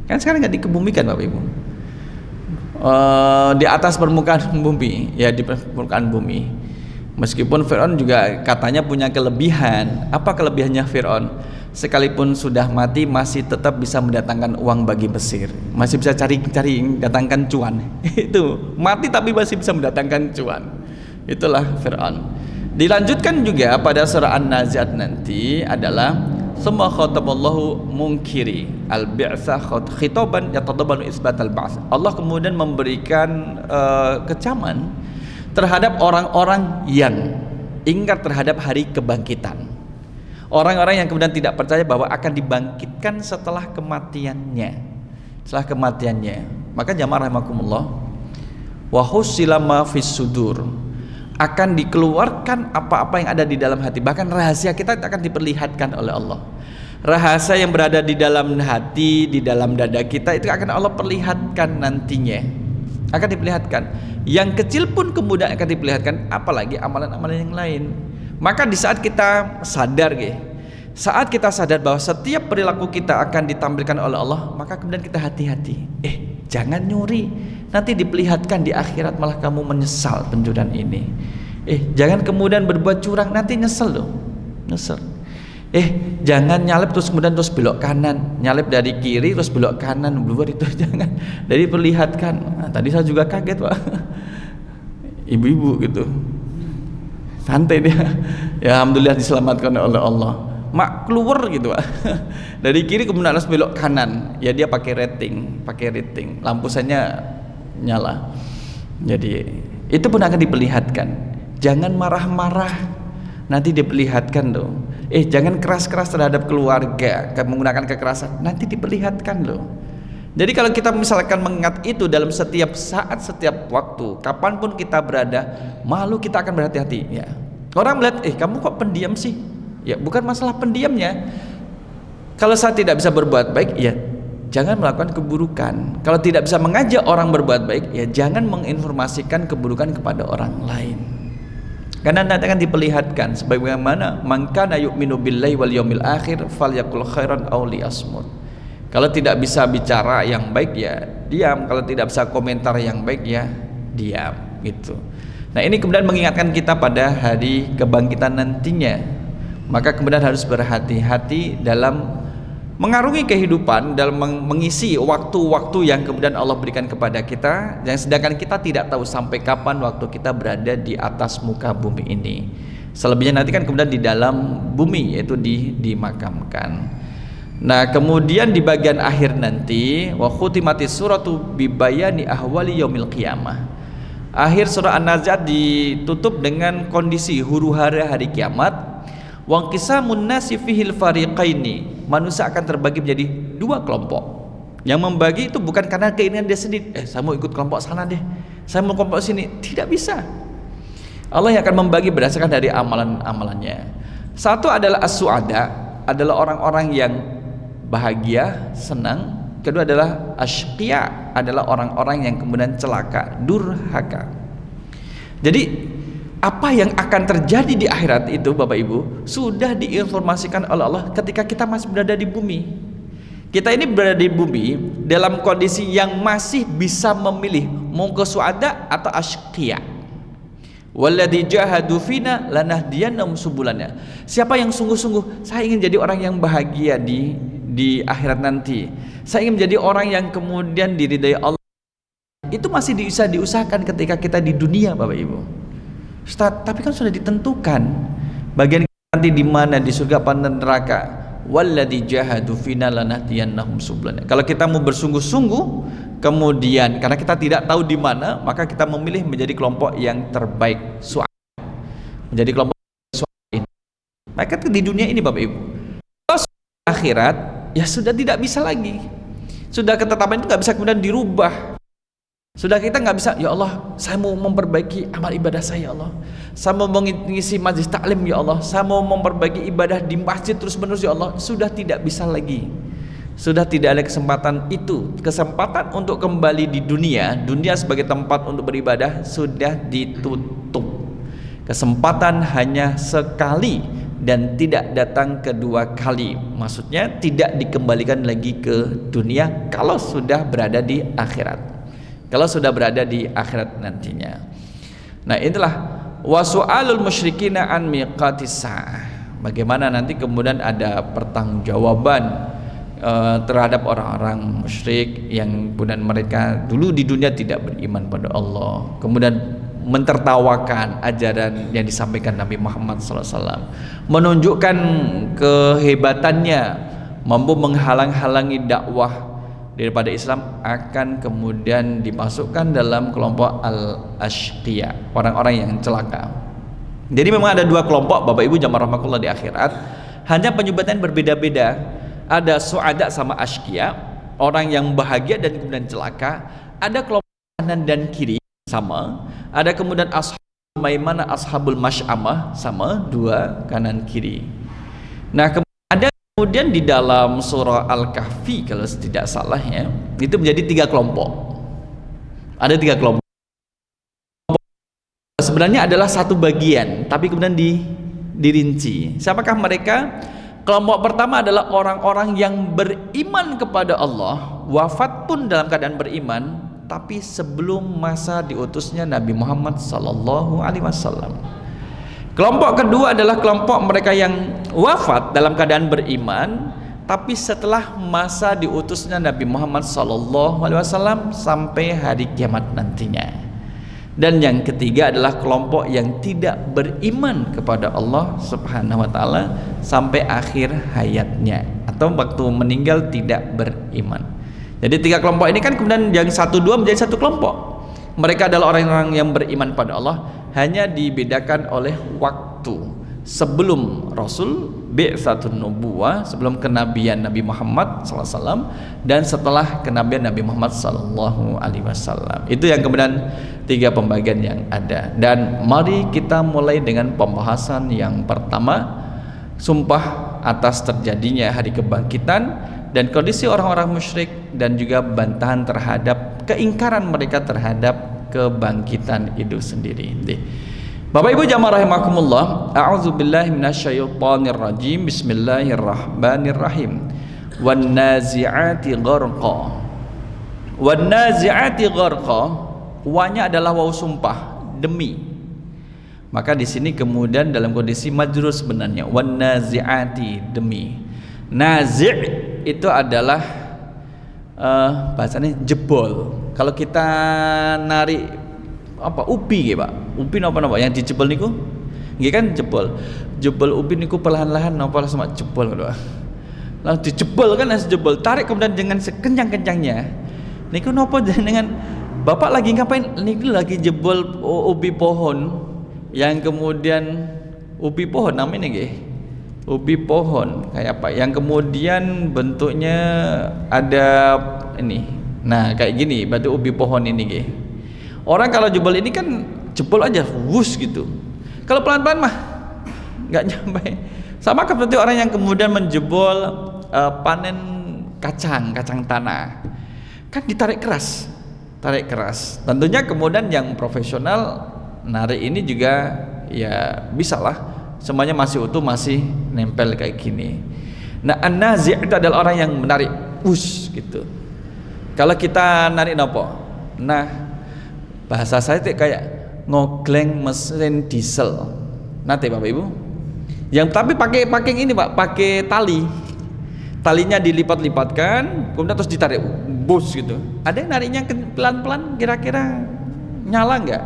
Kan sekarang nggak dikebumikan Bapak Ibu. Di atas permukaan bumi, ya di permukaan bumi. Meskipun Fir'aun juga katanya punya kelebihan. Apa kelebihannya Fir'aun? Sekalipun sudah mati masih tetap bisa mendatangkan uang bagi Mesir, masih bisa cari datangkan cuan. Itu mati tapi masih bisa mendatangkan cuan. Itulah Fir'aun. Dilanjutkan juga pada surah An-Nazi'at nanti adalah summa khataballahu munkiri al-bi'tsah khitaban yatadabbanu isbat al-ba'ts. Allah kemudian memberikan kecaman terhadap orang-orang yang ingkar terhadap hari kebangkitan. Orang-orang yang kemudian tidak percaya bahwa akan dibangkitkan setelah kematiannya. Maka jamaah rahimakumullah, wa husila ma fis sudur, akan dikeluarkan apa-apa yang ada di dalam hati. Bahkan rahasia kita akan diperlihatkan oleh Allah. Rahasia yang berada di dalam hati, di dalam dada kita itu akan Allah perlihatkan nantinya. Akan diperlihatkan. Yang kecil pun kemudian akan diperlihatkan, apalagi amalan-amalan yang lain. Maka di saat kita sadar bahwa setiap perilaku kita akan ditampilkan oleh Allah, maka kemudian kita hati-hati. Jangan nyuri, nanti diperlihatkan di akhirat malah kamu menyesal pencurian ini. Jangan kemudian berbuat curang, nanti nyesel loh. Jangan nyalip terus belok kanan, nyalip dari kiri terus belok kanan, bluar itu jangan. Dari perlihatkan. Nah, tadi saya juga kaget Pak, ibu-ibu gitu, santai dia. Ya alhamdulillah diselamatkan oleh Allah. Mak keluar gitu Pak, dari kiri kemudian harus belok kanan. Ya dia pakai rating, lampu senya nyala. Jadi itu pun akan diperlihatkan. Jangan marah-marah, nanti diperlihatkan loh. Jangan keras-keras terhadap keluarga, menggunakan kekerasan, nanti diperlihatkan loh. Jadi kalau kita misalkan mengingat itu dalam setiap saat, setiap waktu, kapanpun kita berada, malu kita akan berhati-hati. Ya. Orang melihat, kamu kok pendiam sih? Ya bukan masalah pendiamnya. Kalau saya tidak bisa berbuat baik, ya jangan melakukan keburukan. Kalau tidak bisa mengajak orang berbuat baik, ya jangan menginformasikan keburukan kepada orang lain. Karena nanti akan diperlihatkan sebagaimana man kana yu'minu billahi wal yaumil akhir falyaqul khairan aw liyasmut. Kalau tidak bisa bicara yang baik ya diam, kalau tidak bisa komentar yang baik ya diam gitu. Nah, ini kemudian mengingatkan kita pada hari kebangkitan nantinya. Maka kemudian harus berhati-hati dalam mengarungi kehidupan, dalam mengisi waktu-waktu yang kemudian Allah berikan kepada kita, yang sedangkan kita tidak tahu sampai kapan waktu kita berada di atas muka bumi ini. Selebihnya nanti kan kemudian di dalam bumi, yaitu dimakamkan. Nah, kemudian di bagian akhir nanti wa khutimatis suratu bibayani ahwali yaumil qiyamah. Akhir surah An-Nazi'at ditutup dengan kondisi huru-hara hari kiamat. Wa qisamun nasi fihil fariqaini. Manusia akan terbagi menjadi dua kelompok. Yang membagi itu bukan karena keinginan dia sendiri, saya mau ikut kelompok sana deh, saya mau kelompok sini. Tidak bisa. Allah yang akan membagi berdasarkan dari amalan-amalannya. Satu adalah as-su'ada, adalah orang-orang yang bahagia, senang. Kedua adalah asyqiya, adalah orang-orang yang kemudian celaka, durhaka. Jadi apa yang akan terjadi di akhirat itu Bapak Ibu sudah diinformasikan oleh Allah ketika kita masih berada di bumi. Kita ini berada di bumi dalam kondisi yang masih bisa memilih mau ke suada atau asyqiya. Walladzi jahadu fina lanahdiyannahum subulana. Siapa yang sungguh-sungguh saya ingin jadi orang yang bahagia di akhirat nanti, saya ingin menjadi orang yang kemudian diridai Allah, itu masih bisa diusahakan ketika kita di dunia Bapak Ibu. Ustaz, tapi kan sudah ditentukan bagian nanti di mana, di surga apa neraka. Walladzi jahadu fina lanahdiyannahum subulana. Kalau kita mau bersungguh-sungguh, kemudian karena kita tidak tahu di mana, maka kita memilih menjadi kelompok yang terbaik, menjadi kelompok ini. Maka di dunia ini Bapak Ibu. Kalau akhirat ya sudah tidak bisa lagi. Sudah ketetapan itu nggak bisa kemudian dirubah. Sudah kita nggak bisa, ya Allah, saya mau memperbaiki amal ibadah saya, ya Allah. Saya mau mengisi majlis taklim, ya Allah. Saya mau memperbaiki ibadah di masjid terus menerus, ya Allah. Sudah tidak bisa lagi. Sudah tidak ada kesempatan itu. Kesempatan untuk kembali di dunia sebagai tempat untuk beribadah sudah ditutup. Kesempatan hanya sekali dan tidak datang kedua kali. Maksudnya tidak dikembalikan lagi ke dunia kalau sudah berada di akhirat. Kalau sudah berada di akhirat nantinya. Nah, inilah wasu'alul musyrikina an miqatis sa'ah. Bagaimana nanti kemudian ada pertanggungjawaban terhadap orang-orang musyrik yang kemudian mereka dulu di dunia tidak beriman pada Allah, kemudian mentertawakan ajaran yang disampaikan Nabi Muhammad SAW, menunjukkan kehebatannya, mampu menghalang-halangi dakwah daripada Islam, akan kemudian dimasukkan dalam kelompok al-asyqiya, orang-orang yang celaka. Jadi memang ada dua kelompok Bapak Ibu jamaah rahmatullah di akhirat, hanya penyebatan berbeda-beda. Ada su'ada sama asyqiya, orang yang bahagia dan kemudian celaka. Ada kelompok kanan dan kiri sama. Ada kemudian ashabul maimanah, ashabul masy'amah sama, dua kanan kiri. Nah, kemudian di dalam surah Al-Kahfi kalau tidak salah ya, itu menjadi tiga kelompok. Ada tiga kelompok. Sebenarnya adalah satu bagian, tapi kemudian dirinci. Siapakah mereka? Kelompok pertama adalah orang-orang yang beriman kepada Allah, wafat pun dalam keadaan beriman, tapi sebelum masa diutusnya Nabi Muhammad SAW. Kelompok kedua adalah kelompok mereka yang wafat dalam keadaan beriman, tapi setelah masa diutusnya Nabi Muhammad SAW sampai hari kiamat nantinya. Dan yang ketiga adalah kelompok yang tidak beriman kepada Allah Subhanahu wa Ta'ala sampai akhir hayatnya, atau waktu meninggal tidak beriman. Jadi tiga kelompok ini kan kemudian yang satu dua menjadi satu kelompok. Mereka adalah orang-orang yang beriman pada Allah, hanya dibedakan oleh waktu. Sebelum Rasul bi'tsatun nubuwah, sebelum kenabian Nabi Muhammad SAW, dan setelah kenabian Nabi Muhammad SAW. Itu yang kemudian tiga pembagian yang ada. Dan mari kita mulai dengan pembahasan yang pertama, sumpah atas terjadinya hari kebangkitan dan kondisi orang-orang musyrik, dan juga bantahan terhadap keingkaran mereka terhadap kebangkitan itu sendiri. Bapak Ibu jamaah rahimakumullah, a'udzubillahi minasyaitonir rajim. Bismillahirrahmanirrahim. Wan nazi'ati gharqa. Wan nazi'ati gharqa, wanya adalah waw sumpah, demi. Maka di sini kemudian dalam kondisi majrur sebenarnya, wan nazi'ati, demi. Nazi' itu adalah bahasanya jebol. Kalau kita narik apa ubi ya Pak, ubi napa yang dijebol niku nggih kan jebol. Jebol ubi niku perlahan-lahan napa sama jebol ngono. Lah dijebol kan harus jebol, tarik kemudian dengan sekencang-kencangnya. Niku napa dengan Bapak lagi ngapain? Niku lagi jebol ubi pohon yang kemudian ubi pohon namanya nggih. Ubi pohon kayak apa? Yang kemudian bentuknya ada ini. Nah, kayak gini, berarti ubi pohon ini nggih. Orang kalau jebol ini kan jebol aja, wus gitu. Kalau pelan-pelan mah nggak nyampe. Sama seperti orang yang kemudian menjebol panen kacang tanah, kan ditarik keras, tarik keras. Tentunya kemudian yang profesional narik ini juga ya bisa lah. Semuanya masih utuh, masih nempel kayak gini. Nah, an-nazi' itu adalah orang yang menarik, wus gitu. Kalau kita narik nopo? Nah, bahasa saya itu kayak ngogleng mesin diesel. Nanti Bapak Ibu. Yang tapi pakai ini Pak, pakai tali. Talinya dilipat-lipatkan, kemudian terus ditarik, bus gitu. Ada yang nariknya pelan-pelan, kira-kira nyala nggak?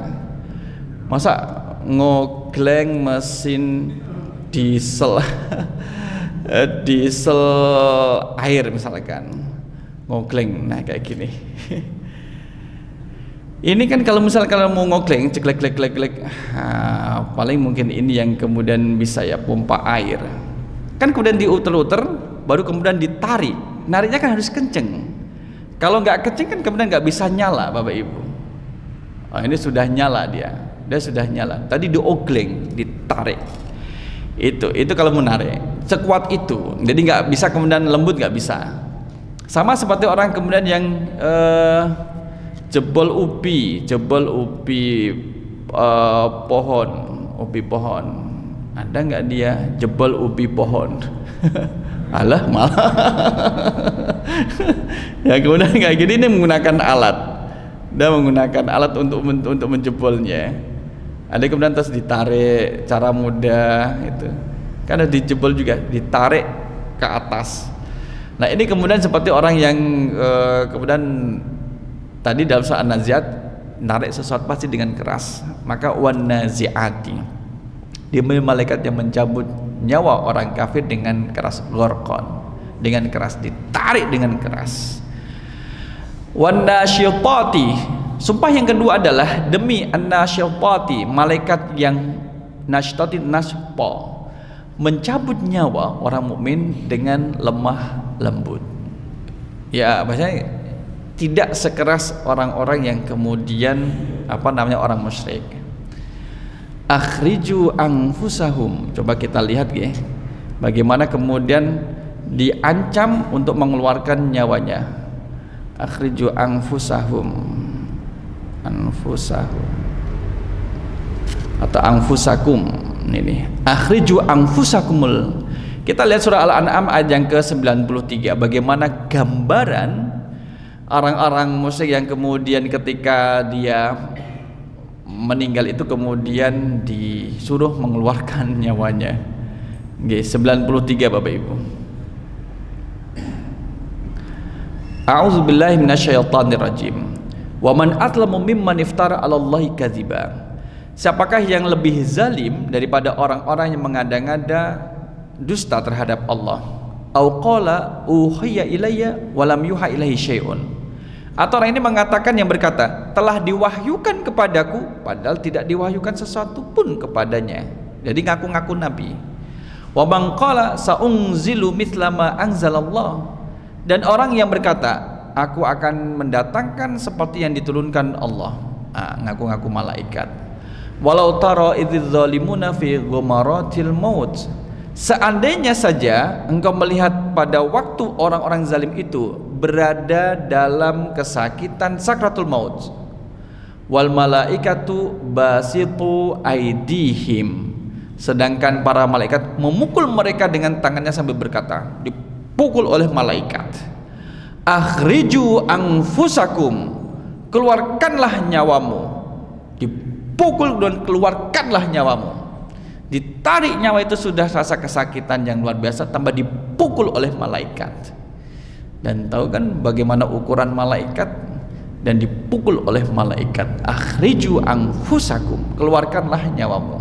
Masa ngogleng mesin diesel diesel air misalkan, ngogleng, nah kayak gini. Ini kan kalau misalkan mau ngogleng ceklek paling mungkin ini yang kemudian bisa ya pompa air kan, kemudian diuter-uter baru kemudian ditarik, nariknya kan harus kenceng. Kalau nggak kenceng kan kemudian nggak bisa nyala Bapak Ibu. Ini sudah nyala dia sudah nyala. Tadi diogleng, ditarik. Itu kalau menarik sekuat itu. Jadi nggak bisa kemudian lembut, nggak bisa. Sama seperti orang kemudian yang jebol ubi pohon. Ada nggak dia jebol ubi pohon? Alah malah. Ya kemudian kayak gini, ini menggunakan alat. Dia menggunakan alat untuk menjebolnya. Ada kemudian terus ditarik cara mudah itu. Karena dijebol juga, ditarik ke atas. Nah, ini kemudian seperti orang yang kemudian tadi dalam surah An-Nazi'at narik sesuatu pasti dengan keras. Maka wan nazi'ati, dia malaikat yang mencabut nyawa orang kafir dengan keras, gharqan, dengan keras, ditarik dengan keras. Wan nasyitati, sumpah yang kedua adalah demi an-nasyitati, malaikat yang nasyitati naspa, mencabut nyawa orang mukmin dengan lemah lembut. Ya, maksudnya tidak sekeras orang-orang yang kemudian orang musyrik. Akhriju anfusahum, coba kita lihat ya, bagaimana kemudian diancam untuk mengeluarkan nyawanya. Akhriju anfusahum atau anfusakum, ini akhriju anfusakumul. Kita lihat surah Al-An'am ayat yang ke-93, bagaimana gambaran orang-orang musyrik yang kemudian ketika dia meninggal itu kemudian disuruh mengeluarkan nyawanya. 93 Bapak Ibu. A'udzubillahi minasyaitonirrajim. Wa man atlamu mimman iftara 'alallahi kadziba. Siapakah yang lebih zalim daripada orang-orang yang mengada-ngada dusta terhadap Allah? Au qala uhiya ilayya wa lam yuha ilaihi syai'un. Atau orang ini mengatakan, yang berkata, telah diwahyukan kepadaku padahal tidak diwahyukan sesuatu pun kepadanya. Jadi ngaku-ngaku nabi. Wa man qala saunzilu mithla ma anzalallah. Dan orang yang berkata, aku akan mendatangkan seperti yang diturunkan Allah, ngaku-ngaku malaikat. Walau tara idzal zalimuna fi ghumaratil maut. Seandainya saja engkau melihat pada waktu orang-orang zalim itu berada dalam kesakitan sakratul maut, wal malaikatu basitu aidihim, sedangkan para malaikat memukul mereka dengan tangannya sambil berkata, dipukul oleh malaikat, akhriju anfusakum, keluarkanlah nyawamu, dipukul dan keluarkanlah nyawamu. Ditarik nyawa itu sudah rasa kesakitan yang luar biasa, tambah dipukul oleh malaikat. Dan tahu kan bagaimana ukuran malaikat, dan dipukul oleh malaikat, akhriju anfusakum, keluarkanlah nyawamu.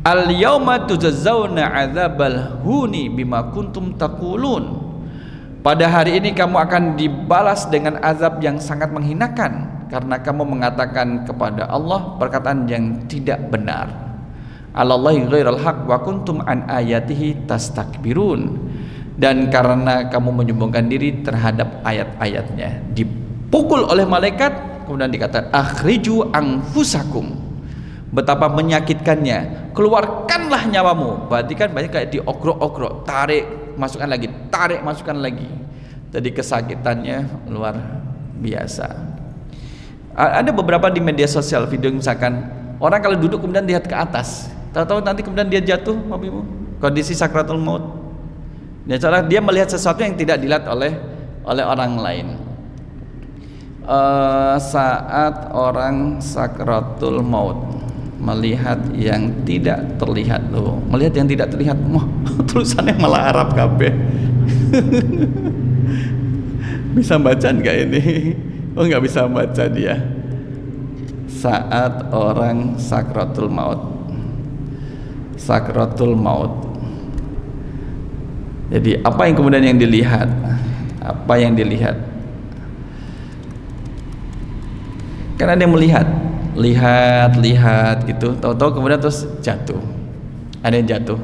Al yauma tujzauna adzabal huni bima kuntum taqulun, pada hari ini kamu akan dibalas dengan azab yang sangat menghinakan karena kamu mengatakan kepada Allah perkataan yang tidak benar. Alallahi ghairal haq wa kuntum an ayatihi tastakbirun, dan karena kamu menyombongkan diri terhadap ayat-ayatnya. Dipukul oleh malaikat, kemudian dikatakan akhriju anfusakum, betapa menyakitkannya, keluarkanlah nyawamu. Berarti kan banyak kayak diogrok-ogrok, tarik masukkan lagi, tarik masukkan lagi. Jadi kesakitannya luar biasa. Ada beberapa di media sosial video, misalkan orang kalau duduk kemudian lihat ke atas, tahu-tahu nanti kemudian dia jatuh, Bapak Ibu, kondisi sakratul maut. Dia melihat sesuatu yang tidak dilihat oleh orang lain. Saat orang sakratul maut melihat yang tidak terlihat, loh, melihat yang tidak terlihat, tulisannya malah Arab kabeh. Bisa baca nggak ini? Oh, nggak bisa baca dia. Saat orang sakratul maut, sakratul maut. Jadi apa yang kemudian yang dilihat? Apa yang dilihat? Kan ada yang melihat, lihat gitu, tahu-tahu kemudian terus jatuh. Ada yang jatuh,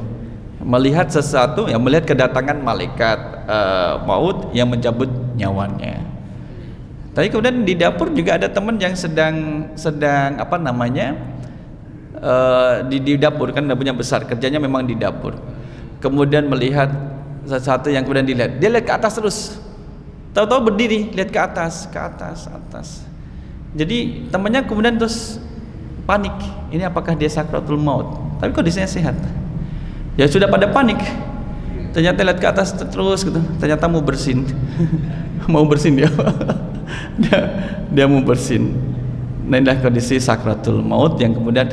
melihat sesuatu, yang melihat kedatangan malaikat maut yang mencabut nyawanya. Tapi kemudian di dapur juga ada teman yang sedang apa namanya, di dapur, kan dapurnya besar, kerjanya memang di dapur. Kemudian melihat sesuatu yang kemudian dilihat, dia lihat ke atas terus, tahu-tahu berdiri lihat ke atas, atas. Jadi temannya kemudian terus panik, ini apakah dia sakratul maut? Tapi kondisinya sehat. Ya sudah pada panik, ternyata lihat ke atas terus gitu, ternyata mau bersin. Mau bersin dia mau bersin. Nah, inilah kondisi sakratul maut yang kemudian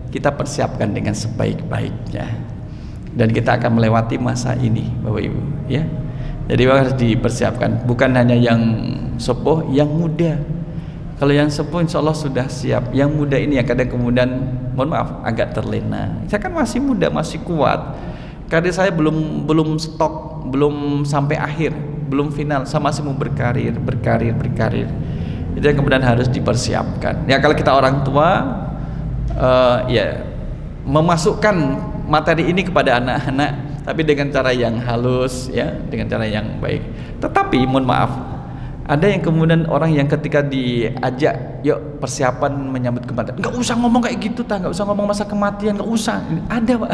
kita persiapkan dengan sebaik-baiknya, dan kita akan melewati masa ini, Bapak Ibu, ya. Jadi harus dipersiapkan, bukan hanya yang sepuh, yang muda. Kalau yang sepuh insya Allah sudah siap, yang muda ini yang kadang kemudian mohon maaf agak terlena. Saya kan masih muda, masih kuat, karir saya belum stok, belum sampai akhir, belum final, saya masih mau berkarir. Itu yang kemudian harus dipersiapkan. Ya kalau kita orang tua, ya memasukkan materi ini kepada anak-anak, tapi dengan cara yang halus, ya, dengan cara yang baik. Tetapi mohon maaf, ada yang kemudian orang yang ketika diajak, yuk persiapan menyambut kematian, nggak usah ngomong kayak gitu, nggak usah ngomong masa kematian, nggak usah. Ada, Pak.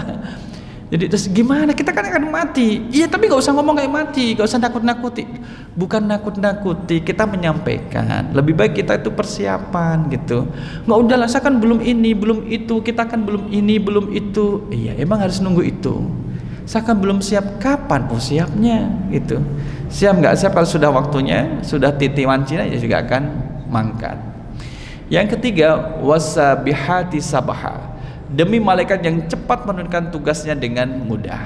Jadi terus gimana? Kita kan akan mati. Iya, tapi nggak usah ngomong kayak mati, nggak usah nakut-nakuti. Bukan nakut-nakuti, kita menyampaikan. Lebih baik kita itu persiapan gitu. Nggak udahlah, saya kan belum ini, belum itu. Kita kan belum ini, belum itu. Iya, emang harus nunggu itu. Saya kan belum siap. Kapan? Oh, siapnya gitu. Siap nggak siap, kalau sudah waktunya, sudah titik wancina, ya juga akan mangkat. Yang ketiga, wasabihati sabaha, demi malaikat yang cepat menunaikan tugasnya dengan mudah.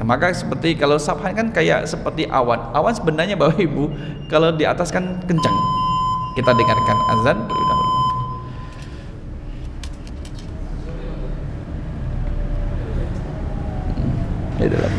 Maka seperti kalau sabah kan kayak seperti awan. Awan sebenarnya Bapak Ibu kalau di atas kan kencang. Kita dengarkan azan terlebih dahulu. Di dalam.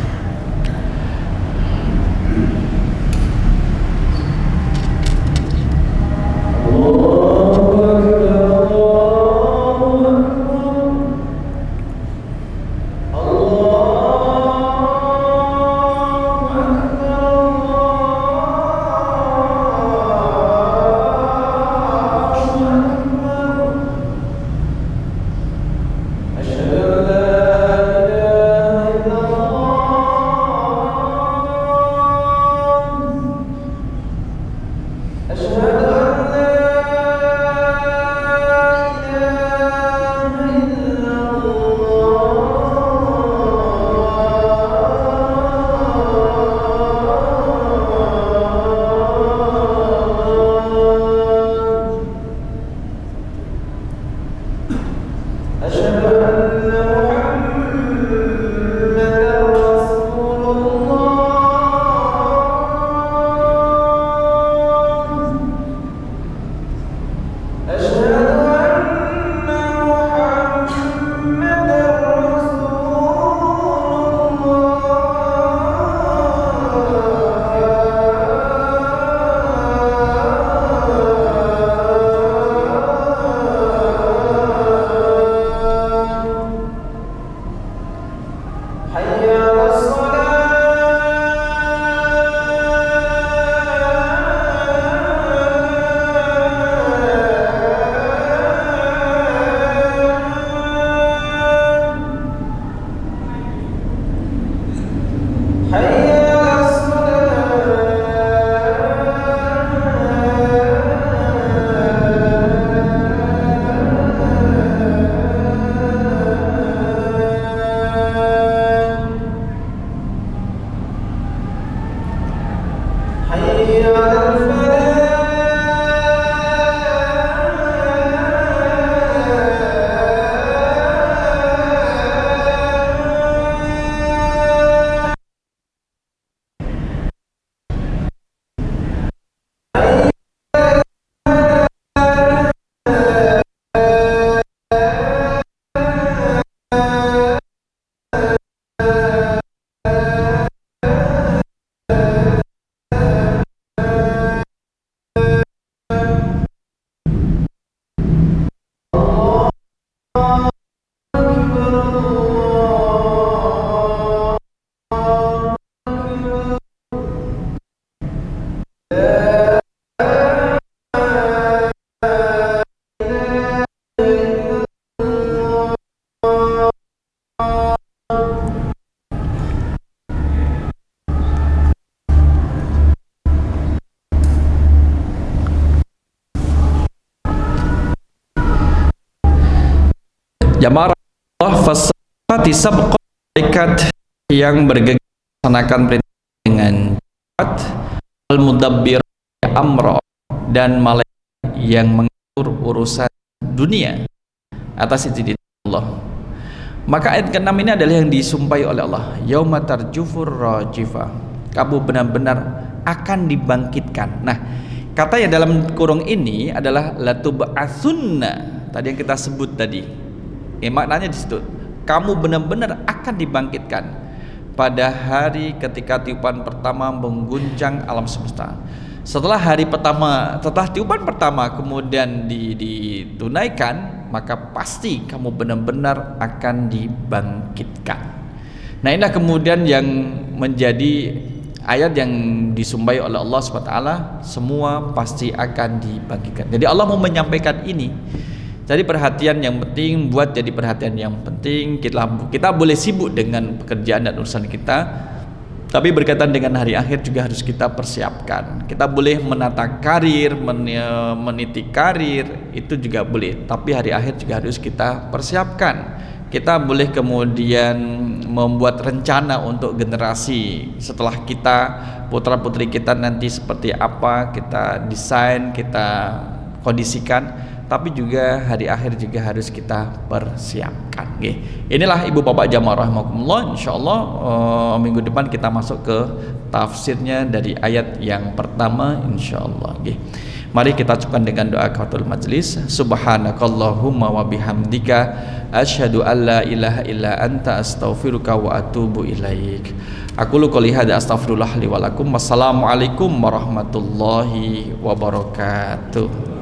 Jamaah Allah fasati sabqa, malaikat yang bergegas melaksanakan perintah dengan cepat, al-mudabbir amra, dan malaikat yang mengatur urusan dunia atas izin Allah. Maka ayat ke-6 ini adalah yang disumpahi oleh Allah, yauma tarjufur rajifah, kamu benar-benar akan dibangkitkan. Nah, kata yang dalam kurung ini adalah latub'atsunna, tadi yang kita sebut tadi. Maknanya di situ, kamu benar-benar akan dibangkitkan pada hari ketika tiupan pertama mengguncang alam semesta. Setelah hari pertama, setelah tiupan pertama kemudian ditunaikan, maka pasti kamu benar-benar akan dibangkitkan. Nah, inilah kemudian yang menjadi ayat yang disumpahi oleh Allah SWT, semua pasti akan dibangkitkan. Jadi Allah mau menyampaikan ini. Jadi perhatian yang penting, buat jadi perhatian yang penting. Kita boleh sibuk dengan pekerjaan dan urusan kita, tapi berkaitan dengan hari akhir juga harus kita persiapkan. Kita boleh menata karir, meniti karir, itu juga boleh, tapi hari akhir juga harus kita persiapkan. Kita boleh kemudian membuat rencana untuk generasi setelah kita, putra putri kita nanti seperti apa, kita desain, kita kondisikan. Tapi juga hari akhir juga harus kita persiapkan. Inilah ibu bapak jamaah rahimakumullah. Insyaallah minggu depan kita masuk ke tafsirnya dari ayat yang pertama insyaallah. Mari kita cukupkan dengan doa kafatul majlis. Subhanakallahumma wa bihamdika asyhadu an la ilaha illa anta astaghfiruka wa atubu ilaik. Aqulu qouli hadza astaghfirullah li wa lakum. Wassalamualaikum warahmatullahi wabarakatuh.